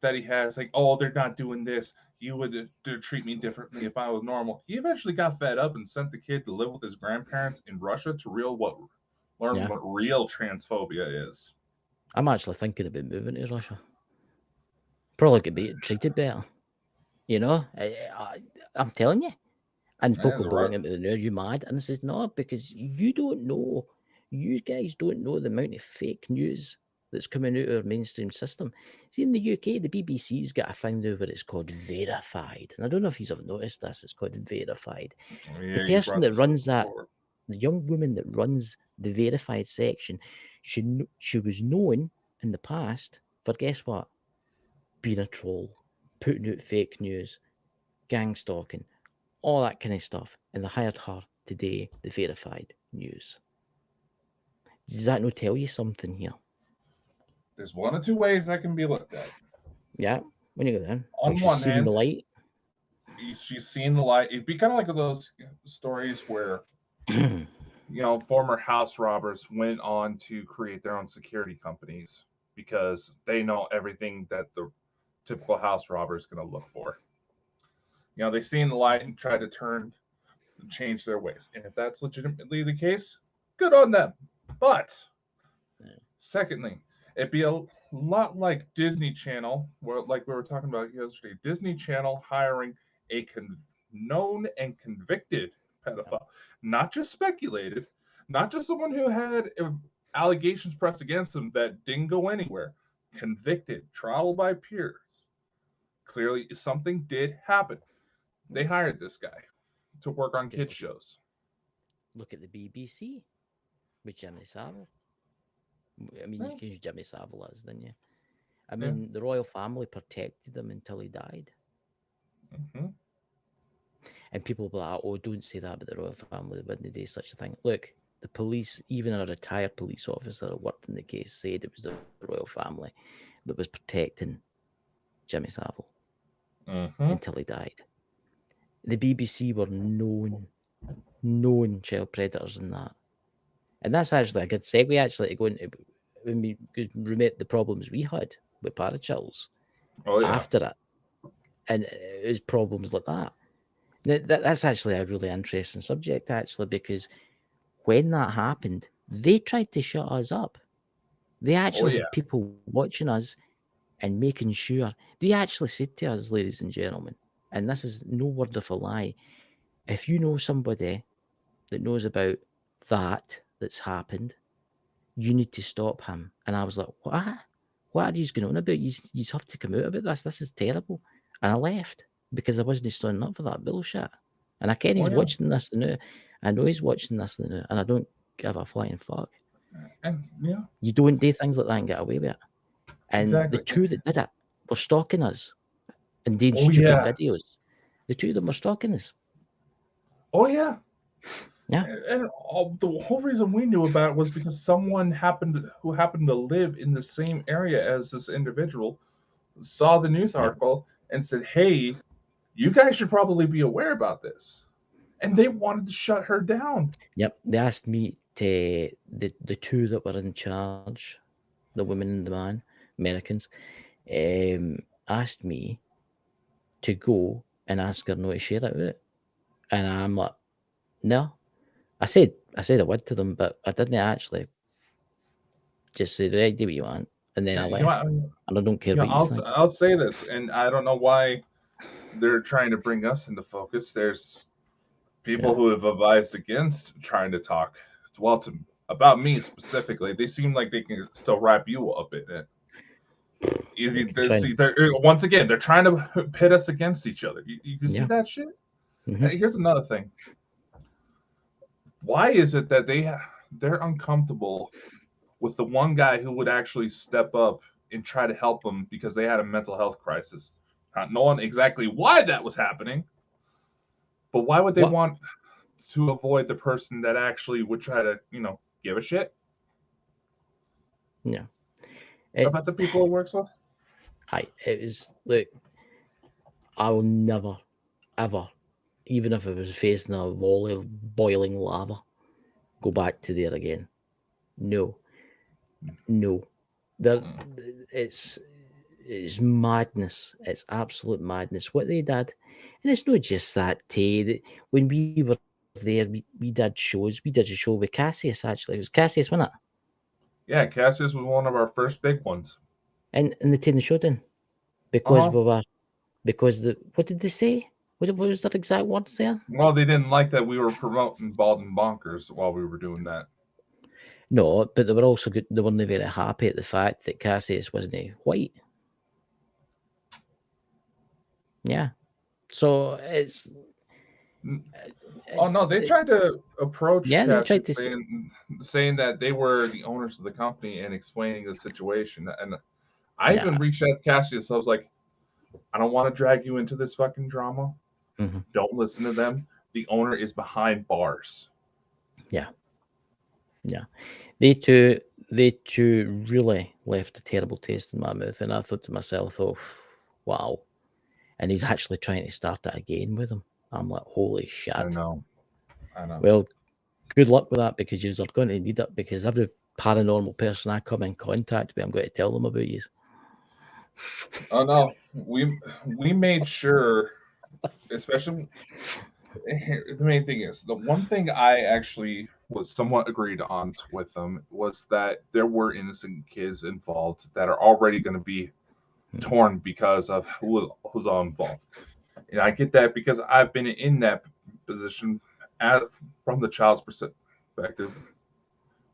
that he has, like, oh, they're not doing this. You would treat me differently if I was normal. He eventually got fed up and sent the kid to live with his grandparents in Russia to learn what real transphobia is. I'm actually thinking about moving to Russia. Probably could be treated better. You know, I'm telling you. And folk will be looking at me, are you mad? And I says, no, because you don't know. You guys don't know the amount of fake news that's coming out of our mainstream system. See, in the UK, the BBC's got a thing now where it's called verified. And I don't know if you've ever noticed this. It's called verified. Yeah, The person that runs that, the young woman that runs the verified section, she was known in the past for, guess what? Being a troll, putting out fake news, gang stalking, all that kind of stuff. And they hired her today, the verified news. Does that not tell you something here? There's one or two ways that can be looked at. Yeah, when you go down. On one hand, the light. She's seen the light. It'd be kind of like those stories where, former house robbers went on to create their own security companies because they know everything that the typical house robber is going to look for. They seen the light and try to change their ways. And if that's legitimately the case, good on them. But secondly, it'd be a lot like Disney Channel, like we were talking about yesterday. Disney Channel hiring a known and convicted pedophile, not just speculated, not just someone who had allegations pressed against him that didn't go anywhere, convicted, trial by peers. Clearly, something did happen. They hired this guy to work on kids' shows. Look at the BBC with Jimmy Savile. I mean, you can use Jimmy Savile as, didn't you? I mean, the royal family protected him until he died. Mm-hmm. And people will be like, oh, don't say that about the royal family. They wouldn't do such a thing. Look, the police, even a retired police officer that worked in the case, said it was the royal family that was protecting Jimmy Savile until he died. The BBC were known child predators in that. And that's actually a good segue, actually, to go into when we remember the problems we had with Parachills after it. And it was problems like that. Now, that's actually a really interesting subject, actually, because when that happened, they tried to shut us up. They actually had people watching us and making sure. They actually said to us, ladies and gentlemen, and this is no word of a lie, if you know somebody that knows about that's happened, you need to stop him. And I was like, what? What are you going on about? You have to come out about this. This is terrible. And I left because I wasn't standing up for that bullshit. And I ken he's watching this now. I know he's watching this now, and I don't give a flying fuck. And you don't do things like that and get away with it. And the two that did it were stalking us and doing stupid videos. The two of them were stalking us. Oh yeah. Yeah. And the whole reason we knew about it was because someone who happened to live in the same area as this individual saw the news article and said, hey, you guys should probably be aware about this. And they wanted to shut her down. Yep. They asked me to, the two that were in charge, the woman and the man, Americans, asked me to go and ask her not to share it out. And I'm like, no. I said I would to them, but I didn't actually just say, right, do what you want. And then I left. And I don't care what you think. I'll say this, and I don't know why they're trying to bring us into focus. There's people who have advised against trying to talk about me specifically. They seem like they can still wrap you up in it. Once again, they're trying to pit us against each other. You can see that shit? Mm-hmm. Here's another thing. Why is it that they're uncomfortable with the one guy who would actually step up and try to help them because they had a mental health crisis? Not knowing exactly why that was happening, but why would they want to avoid the person that actually would try to, give a shit? Yeah. About the people it works with? Look, I will never, ever, even if I was facing a volley of boiling lava, go back to there again. No. It's It's madness. It's absolute madness what they did. And it's not just that, Tay. When we were there, we did shows. We did a show with Cassius, actually. It was Cassius, wasn't it? Yeah, Cassius was one of our first big ones. And the Tin Showdown. Because we were, because what did they say? What was that exact words there? Well, they didn't like that we were promoting Bald and Bonkers while we were doing that. No, but they were also good. They weren't very happy at the fact that Cassius wasn't white. Yeah. So it's oh no, they tried to approach Cassius they tried saying that they were the owners of the company and explaining the situation. And I even reached out to Cassius. I was like, I don't want to drag you into this fucking drama. Mm-hmm. Don't listen to them. The owner is behind bars. Yeah. Yeah. They two really left a terrible taste in my mouth. And I thought to myself, oh, wow. And he's actually trying to start it again with him. I'm like, holy shit. I know. Well, good luck with that, because you're going to need it, because every paranormal person I come in contact with, I'm going to tell them about you. Oh no, we made sure, especially the main thing is the one thing I actually was somewhat agreed on with them was that there were innocent kids involved that are already going to be torn because of who's all involved. And I get that because I've been in that position from the child's perspective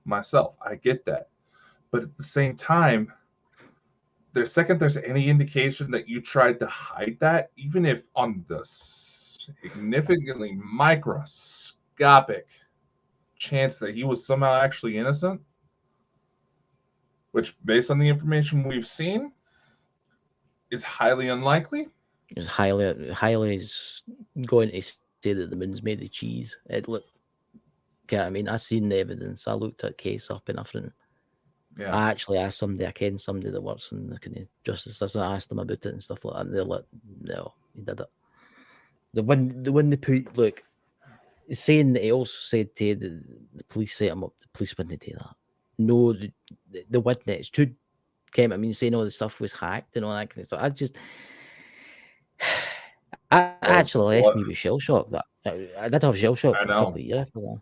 myself. I get that. But at the same time, there's any indication that you tried to hide that, even if on the significantly microscopic chance that he was somehow actually innocent, which based on the information we've seen is highly unlikely. It's highly is going to say that the moon's made of cheese. It looked, I mean, I seen the evidence. I looked at case up and everything. Yeah. I actually asked somebody that works in the kind of justice system. I asked them about it and stuff like that, and they're like, "No, he did it." The one they put, look, saying that he also said to the police set him up. The police wouldn't do that. No, the witness too came. I mean, saying all the stuff was hacked and all that kind of stuff. I actually left me with shell shock. That I did have shell shock for a couple of years after that.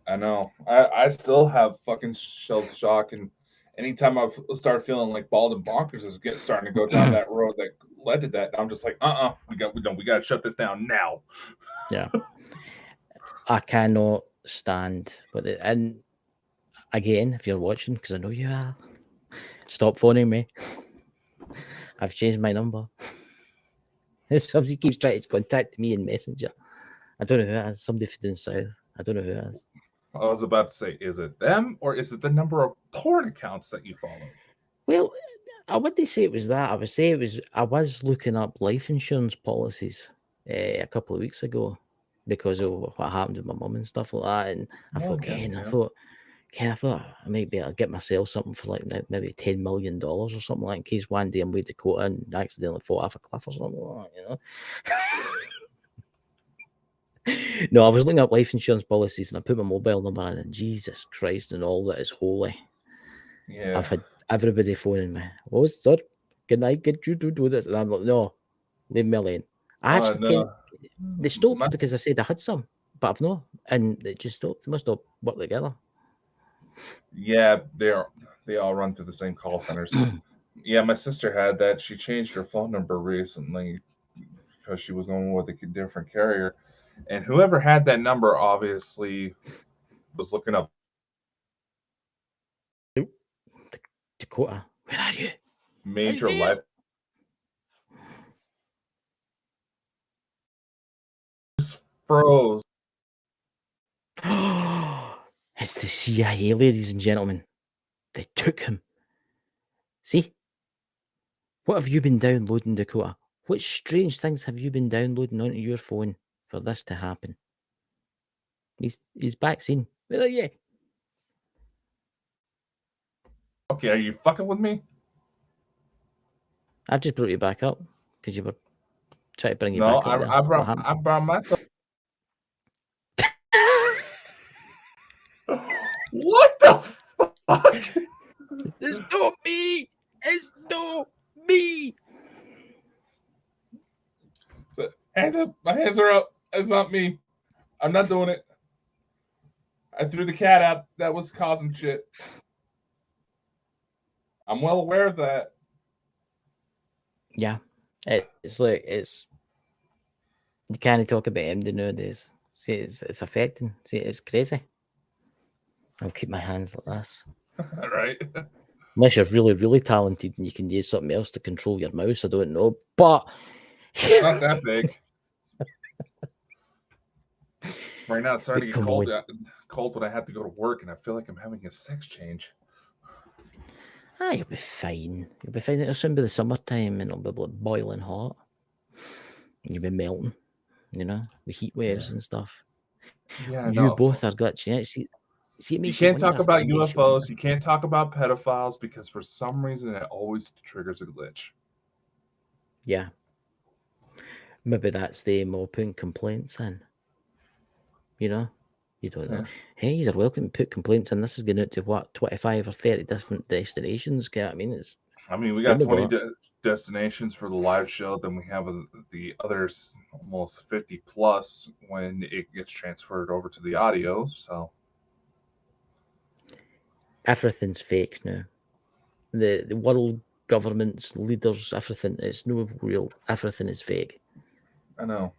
I know. I still have fucking shell shock, and anytime I start feeling like Bald and Bonkers is starting to go down that road that led to that, I'm just like, we got to shut this down now. Yeah, I cannot stand with it. And again, if you're watching, because I know you are, stop phoning me. I've changed my number. Somebody keeps trying to contact me in Messenger. I don't know who it is. Somebody from down south. I don't know who it is. I was about to say, is it them or is it the number of porn accounts that you follow? Well, I wouldn't say it was that. I would say I was looking up life insurance policies a couple of weeks ago because of what happened with my mum and stuff like that. And I thought I might be able to get myself something for like maybe $10 million or something like, in case one day I'm with Dakota and accidentally fall off a cliff or something like that, you know. No, I was looking up life insurance policies and I put my mobile number in, and Jesus Christ, and all that is holy. Yeah. I've had everybody phoning me. Oh, sir, can I get you to do this? And I'm like, no, leave me alone. I actually they stopped because I said I had some, but I've not, and it just stopped. They must have worked together. Yeah, they all run through the same call centers. Yeah, my sister had that. She changed her phone number recently because she was going with a different carrier. And whoever had that number obviously was looking up. Dakota, where are you? Major life. Just froze. It's the CIA, ladies and gentlemen. They took him. See? What have you been downloading, Dakota? What strange things have you been downloading onto your phone for this to happen? He's back seen. Where are you? Okay, are you fucking with me? I just brought you back up because you were trying to bring you back up. No, I brought myself. What the fuck? It's not me. It's not me. are up. It's not me. I'm not doing it. I threw the cat out that was causing shit. I'm well aware of that. Yeah. It's like, you can't talk about MD nowadays. See, it's affecting. See, it's crazy. I'll keep my hands like this. Right. Unless you're really, really talented and you can use something else to control your mouse, I don't know. But it's not that big. Right now, it's starting to get cold when I have to go to work, and I feel like I'm having a sex change. You'll be fine. You'll be fine. It'll soon be the summertime, and it'll be like boiling hot. And you'll be melting, with heat waves and stuff. Yeah, you both are glitching. Yeah, see, it makes you can't wonder. talk about UFOs. You can't talk about pedophiles because for some reason it always triggers a glitch. Yeah. Maybe that's them all putting complaints in. You don't know. Hey, you're welcome to put complaints in. This is going out to what, 25 or 30 different destinations. You know what I mean? We got 20 destinations for the live show. Then we have the others almost 50 plus when it gets transferred over to the audio. So everything's fake now. The world governments, leaders, everything, it's no real. Everything is fake. I know.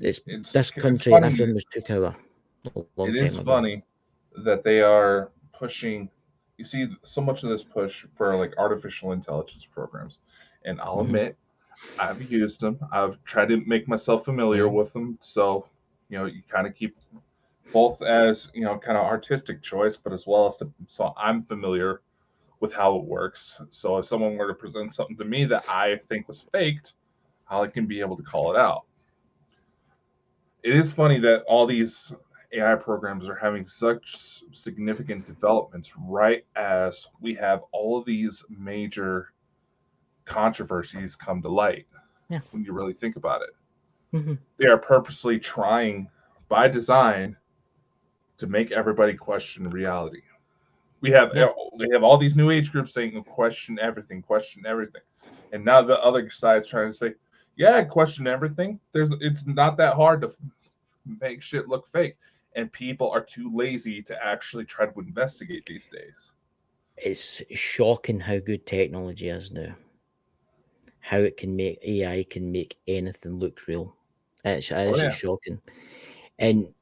It's this country and everything was took over a long time ago. It is funny that they are pushing. You see so much of this push for like artificial intelligence programs, and I'll admit I've used them. I've tried to make myself familiar with them. So, you kind of keep both as, kind of artistic choice, but as well as so I'm familiar with how it works. So if someone were to present something to me that I think was faked, I can be able to call it out. It is funny that all these AI programs are having such significant developments right as we have all of these major controversies come to light. Yeah. When you really think about it, they are purposely trying by design to make everybody question reality. We have all these new age groups saying question everything, and now the other side's trying to say, yeah, question everything. It's not that hard to make shit look fake, and people are too lazy to actually try to investigate these days. It's shocking how good technology is now. How it can make AI can make anything look real. It's shocking. And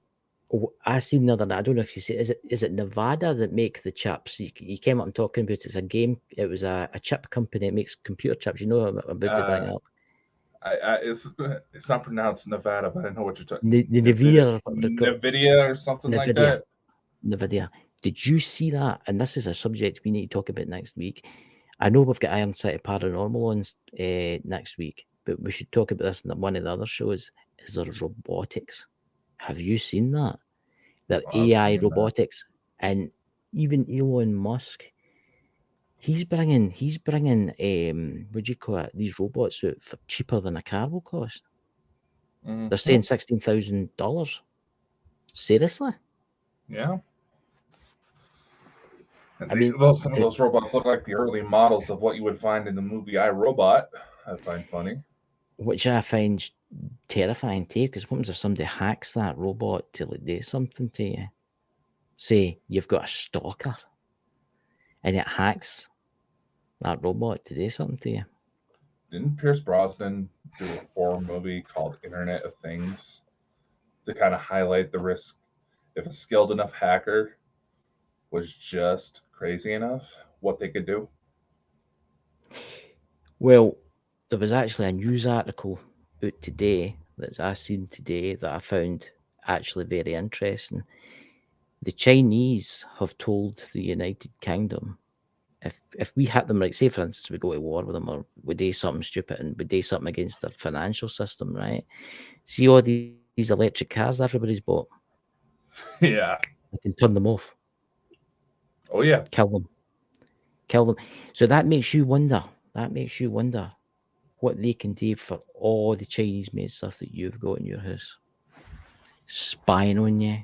I seen the other night, I don't know if you see, is it Nevada that make the chips? You came up and talking about it's a game. It was a chip company that makes computer chips. You know what I'm about to bring up. It's not pronounced Nevada, but I know what you're talking. NVIDIA or something like that. NVIDIA. Did you see that? And this is a subject we need to talk about next week. I know we've got Iron City Paranormal on next week, but we should talk about this in one of the other shows. Is there robotics? Have you seen that? That AI robotics, and even Elon Musk, he's bringing what do you call it? These robots out for cheaper than a car will cost. They're saying $16,000. Seriously? Yeah. I mean, some of those robots look like the early models of what you would find in the movie I, Robot. I find funny. Which I find terrifying too, because what happens if somebody hacks that robot to do something to you? Say you've got a stalker, and it hacks that robot to do something to you. Didn't Pierce Brosnan do a horror movie called Internet of Things to kind of highlight the risk if a skilled enough hacker was just crazy enough, what they could do? Well, there was actually a news article out today that I seen today that I found actually very interesting. The Chinese have told the United Kingdom, if we hit them, like say for instance we go to war with them, or we do something stupid and we do something against their financial system, right? See all these electric cars everybody's bought? Yeah. They can turn them off. Oh yeah. Kill them. So that makes you wonder what they can do for all the Chinese made stuff that you've got in your house. Spying on you,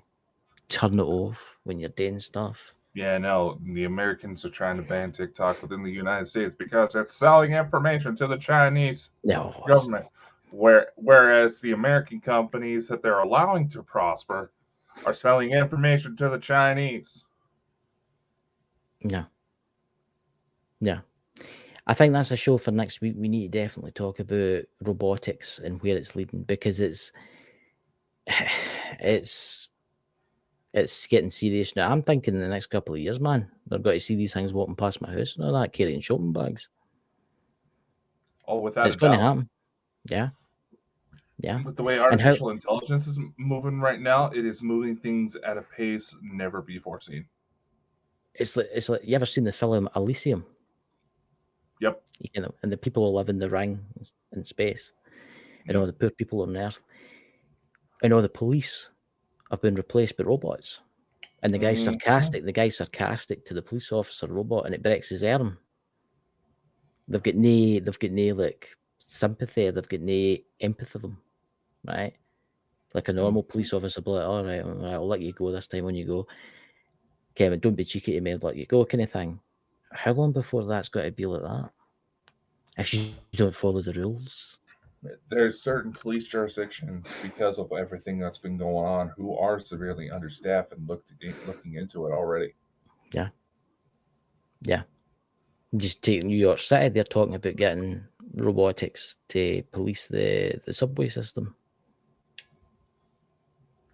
turn it off when you're doing stuff. Yeah, no, the Americans are trying to ban TikTok within the United States because it's selling information to the Chinese government. Whereas the American companies that they're allowing to prosper are selling information to the Chinese. Yeah. Yeah. I think that's a show for next week. We need to definitely talk about robotics and where it's leading, because it's getting serious now. I'm thinking in the next couple of years, man, they've got to see these things walking past my house and all that, carrying shopping bags. Oh, without It's a going to doubt. happen. Yeah. Yeah. With the way artificial intelligence is moving right now, it is moving things at a pace never before seen. It's like you ever seen the film Elysium? Yep. You know, and the people who live in the ring in space, and all the poor people on Earth, and all the police have been replaced by robots. And the guy's sarcastic. The guy's sarcastic to the police officer robot, and it breaks his arm. They've got no like sympathy. They've got no empathy for them, right? Like a normal police officer, be like, all right, I'll let you go this time when you go. Kevin, don't be cheeky to me, I'll let you go, kind of thing. How long before that's got to be like that? If you don't follow the rules. There's certain police jurisdictions, because of everything that's been going on, who are severely understaffed and looking into it already. Yeah. Yeah. Just take New York City, they're talking about getting robotics to police the subway system.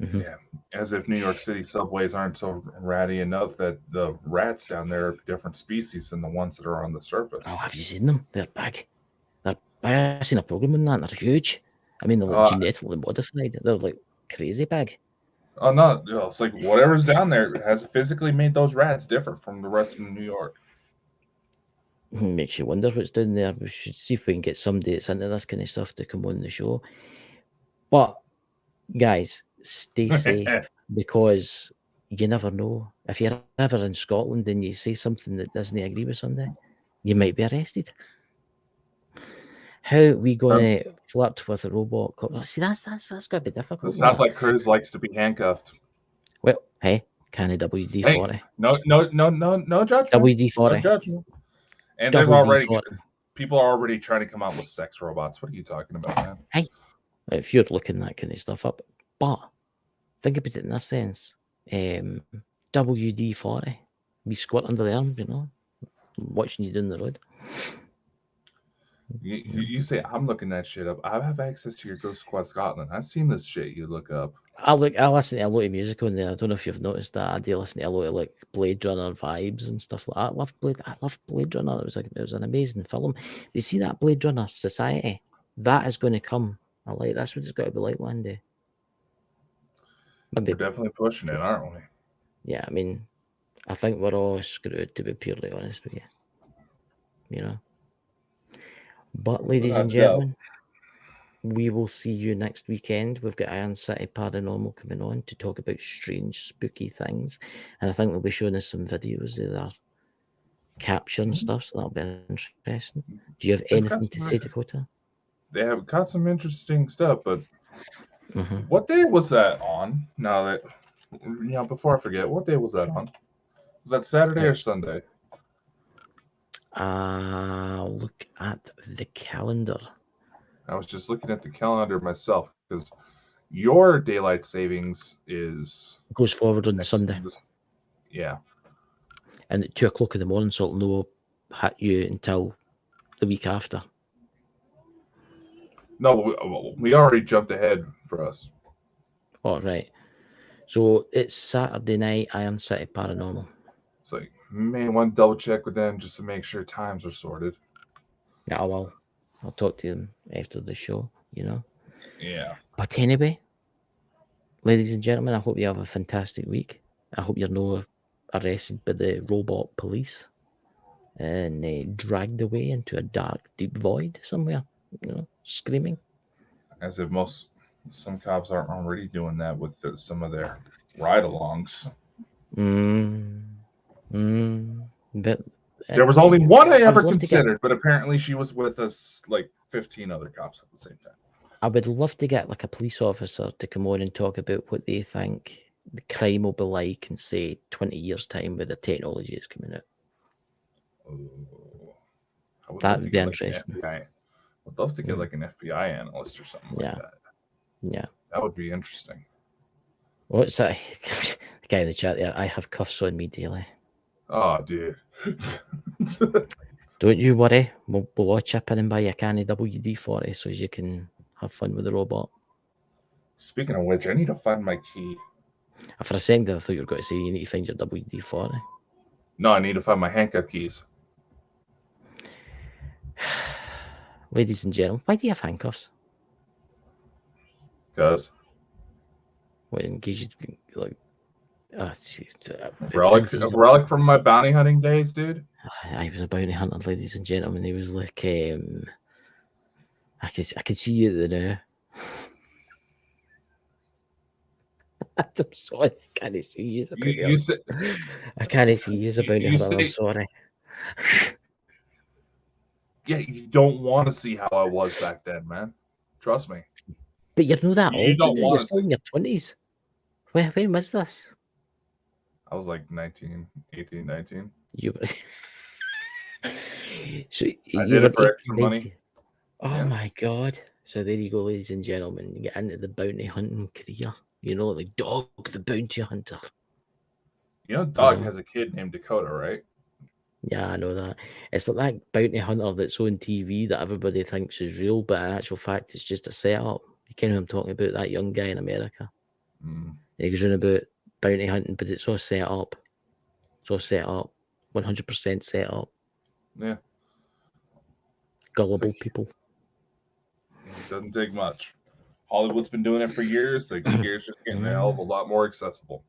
Mm-hmm. Yeah, as if New York City subways aren't so ratty enough that the rats down there are different species than the ones that are on the surface. Oh, have you seen them? They're big. I've seen a program on that. They're huge. I mean, they're like genetically modified. They're like crazy big. Oh no, it's like whatever's down there has physically made those rats different from the rest of New York. Makes you wonder what's down there. We should see if we can get somebody that's into this kind of stuff to come on the show. But guys, stay safe, because you never know. If you're ever in Scotland and you say something that doesn't agree with somebody, you might be arrested. How are we going to flirt with a robot? See, that's got to be difficult. It sounds like Cruz likes to be handcuffed. Well, hey, can I WD-40? Hey, no judgment. WD-40. No judgment. And there's already people are already trying to come out with sex robots. What are you talking about, man? Hey, if you're looking that kind of stuff up, but think about it in this sense. WD-40, we squat under the arm, you know, watching you down the road. You say I'm looking that shit up. I have access to your Ghost Squad Scotland. I've seen this shit you look up. I listen to a lot of music on there. I don't know if you've noticed that. I do listen to a lot of like Blade Runner vibes and stuff like that. I love Blade Runner. It was an amazing film. You see that Blade Runner Society? That is going to come. That's what it's got to be like one day. We're definitely pushing it, aren't we? Yeah, I mean, I think we're all screwed, to be purely honest with you. You know. But ladies and gentlemen, we will see you next weekend. We've got Iron City Paranormal coming on to talk about strange, spooky things. And I think they'll be showing us some videos of their capture and stuff, so that'll be interesting. Do you have anything to say, Dakota? They have got some interesting stuff, but what day was that on? Now that, before I forget, what day was that on? Was that Saturday or Sunday? Look at the calendar. I was just looking at the calendar myself, because your daylight savings goes forward on Sunday. Yeah. And at 2:00 in the morning, so it'll no hit you until the week after. No, we already jumped ahead for us. Oh, right. So it's Saturday night, Iron City Paranormal. It's like, may want to double check with them just to make sure times are sorted. Yeah, I'll talk to them after the show, you know. Yeah. But anyway, ladies and gentlemen, I hope you have a fantastic week. I hope you're not arrested by the robot police and dragged away into a dark, deep void somewhere, you know, screaming. As if some cops aren't already doing that with some of their ride-alongs. But there was only one I ever considered, but apparently she was with us like 15 other cops at the same time. I would love to get like a police officer to come on and talk about what they think the crime will be like in, say, 20 years' time with the technology is coming out. Oh, that would be interesting. I'd love to get like an FBI analyst or something like that. Yeah. That would be interesting. What's that? The guy in the chat there, I have cuffs on me daily. Oh, dude. Don't you worry. We'll all chip in and buy you a can of WD-40 so you can have fun with the robot. Speaking of which, I need to find my key. For a second, I thought you were going to say you need to find your WD-40. No, I need to find my handcuff keys. Ladies and gentlemen, why do you have handcuffs? Because. Well, in case you like. A relic from my bounty hunting days, dude. I was a bounty hunter, ladies and gentlemen. He was like, I can see you there now. I'm sorry, I can't see you. I can't see you as a bounty hunter. I'm sorry. Yeah, you don't want to see how I was back then, man. Trust me. But you're not that old. You don't want to see. You're still in your 20s. When was this? I was like 18, 19. You were... So I did it for extra money. Oh my God. So there you go, ladies and gentlemen. You get into the bounty hunting career. You know, like Dog the Bounty Hunter. You know, Dog has a kid named Dakota, right? Yeah, I know that. It's like that bounty hunter that's on TV that everybody thinks is real, but in actual fact, it's just a setup. You kind of know I'm talking about, that young guy in America. He goes on about bounty hunting, but it's all set up. It's all set up. 100% set up. Yeah. Gullible people. It doesn't take much. Hollywood's been doing it for years. The gear's just getting a hell of a lot more accessible.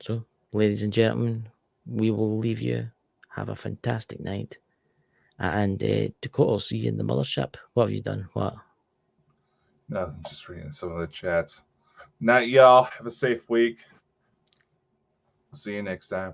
So, ladies and gentlemen, we will leave you. Have a fantastic night. And Dakota, I'll see you in the mothership. What have you done? What? Nothing, just reading some of the chats. Night, y'all. Have a safe week. See you next time.